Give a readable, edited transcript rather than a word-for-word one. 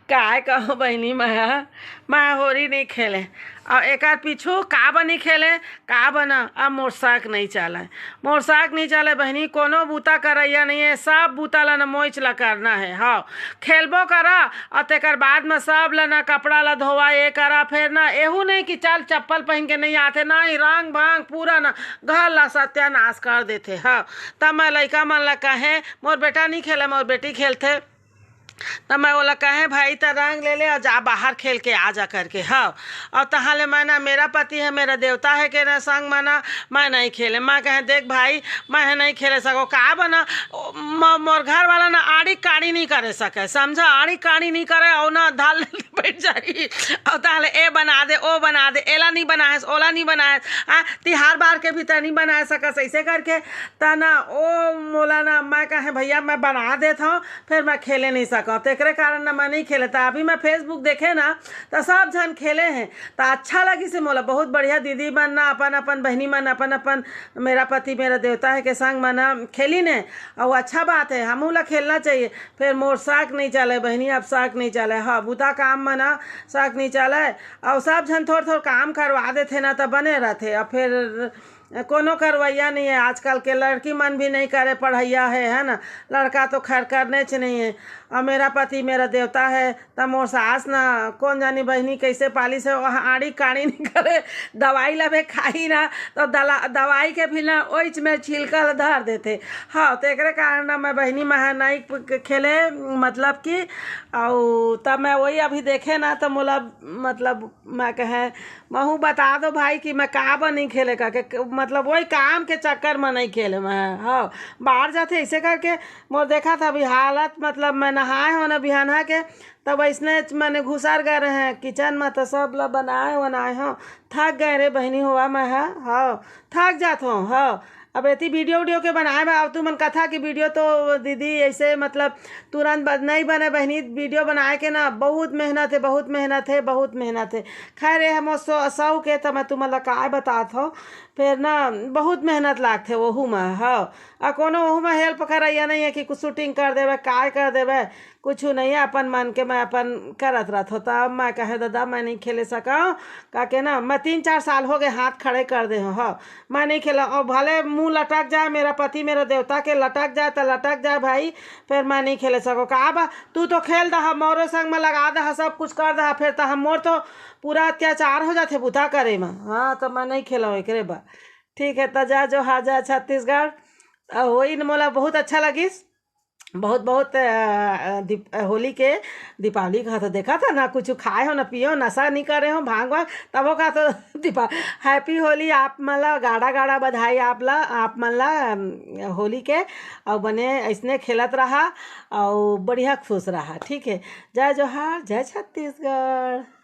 काय कहो बहनी मैं होरी नहीं खेले और एक पीछू का बनी खेले का बना अब मोरसाक नहीं चले बहनी कोनो बूता करैया नहीं है सब बूता ला न मोच ला करना है। हाँ खेलबो करा और तेकर बाद में सब ला न कपड़ा ला धोवा ये करा फिर ना एहू नहीं कि चल चप्पल पहन के नहीं आते ना ही रंग भांग पूरा ना घर ला सत्यानाश कर देते। हाँ तब मैं लड़का मन ला कहे मोर बेटा नहीं खेले मोर बेटी खेलते तब मैं बोला कहे भाई तो रंग ले ले और जा बाहर खेल के आ जा करके। हाँ और तहाँ ले मैं ना मेरा पति है मेरा देवता है के ना संग माना मैं नहीं खेले। मैं कहे देख भाई मैं नहीं खेले सको का बना मोर घर वाला ना आड़ी काड़ी नहीं करे सके समझा आड़ी काड़ी नहीं करे और ना धाल बैठ जाई और तहाँ ए बना दे ओ बना दे एला नहीं बनाए ओला नहीं बनाए तिहार बार के भीतर नहीं बना सकस ऐसे करके तना ओ मोला ना मैं कहे भैया मैं बना देता हूँ फिर मैं खेले नहीं सका तेरे कारण ना मैं नहीं खेले था। अभी मैं फेसबुक देखे ना तो सब जन खेले हैं तो अच्छा लगी से मोला बहुत बढ़िया दीदी मन ना अपन अपन बहनी मन अपन अपन मेरा पति मेरा देवता है के संग मना खेली ने और अच्छा बात है हमू ला खेलना चाहिए। फिर मोर साक नहीं चले बहनी अब साक नहीं चले। हाँ बूता काम मना साक नहीं चले और सब जन थोड़ा थोड़ा काम करवा देते ना तो बने रहते और फिर कोनो करवैया नहीं है। आजकल के लड़की मन भी नहीं करे पढ़ैया है ना लड़का तो खैर करने च नहीं है। और मेरा पति मेरा देवता है तब मोर सास ना कौन जानी बहनी कैसे पाली से आड़ी काड़ी नहीं करे दवाई लबे खाई ना तो दवाई के भी ना ओइच में छिलका धर देते। हाँ तो एक कारण ना मैं बहनी महा नहीं खेले मतलब कि और तब मैं वही अभी देखे ना तो मोला मतलब मैं कहे महू बता दो भाई कि मैं का नहीं खेले का के मतलब वही काम के चक्कर में नहीं खेले मैं। हाँ बाहर जाते ऐसे करके मोर देखा था अभी हालत मतलब मैं नहाए हो ना बिहाना के तब ऐसने मैंने घुसर गए रहे हैं किचन में तो सब ला बनाए हो थक गए रे बहनी हुआ मैं। हाँ थक जात हूँ। हाँ अब इतनी वीडियो के बनाए में अब तू मन कथा की वीडियो तो दीदी ऐसे मतलब तुरंत नहीं बने बहनी वीडियो बनाए के ना बहुत मेहनत है। खैर हम सौ के तो मैं तुम्हारा का बतात हो फिर ना बहुत मेहनत लागते वहू में। हाँ और कोनो वहू में हेल्प करैया नहीं है कि कुछ शूटिंग कर देवे काय कर देवे कुछ नहीं है अपन मन के मैं अपन करत रहत होता। अब मैं कहे दादा मैं नहीं खेले सका का के ना मैं 3-4 साल हो गए हाथ खड़े कर दे हूँ। हाँ मैं नहीं खेला और भले मुंह लटक जाए मेरा पति मेरा देवता के लटक जाए तो लटक जाए भाई फिर मैं नहीं खेले सको का बा तू तो खेल दहा मोरो संग में लगा दहा सब कुछ कर दहा फिर तो हम मोर तो पूरा अत्याचार हो जाते बुता करे में। हाँ तो मैं नहीं खेला एक बा ठीक है तो जा जो हाजा छत्तीसगढ़ वही मोला बहुत अच्छा लगिस बहुत होली के दीपावली का तो देखा था ना कुछ खाए हो ना पियो नशा नहीं करे हो भांग भांग तब का तो हैप्पी होली आप मला गाड़ा बधाई आप मला होली के और बने ऐसने खेलत रहा और बढ़िया खुश रहा। ठीक है जय जोहार जय छत्तीसगढ़।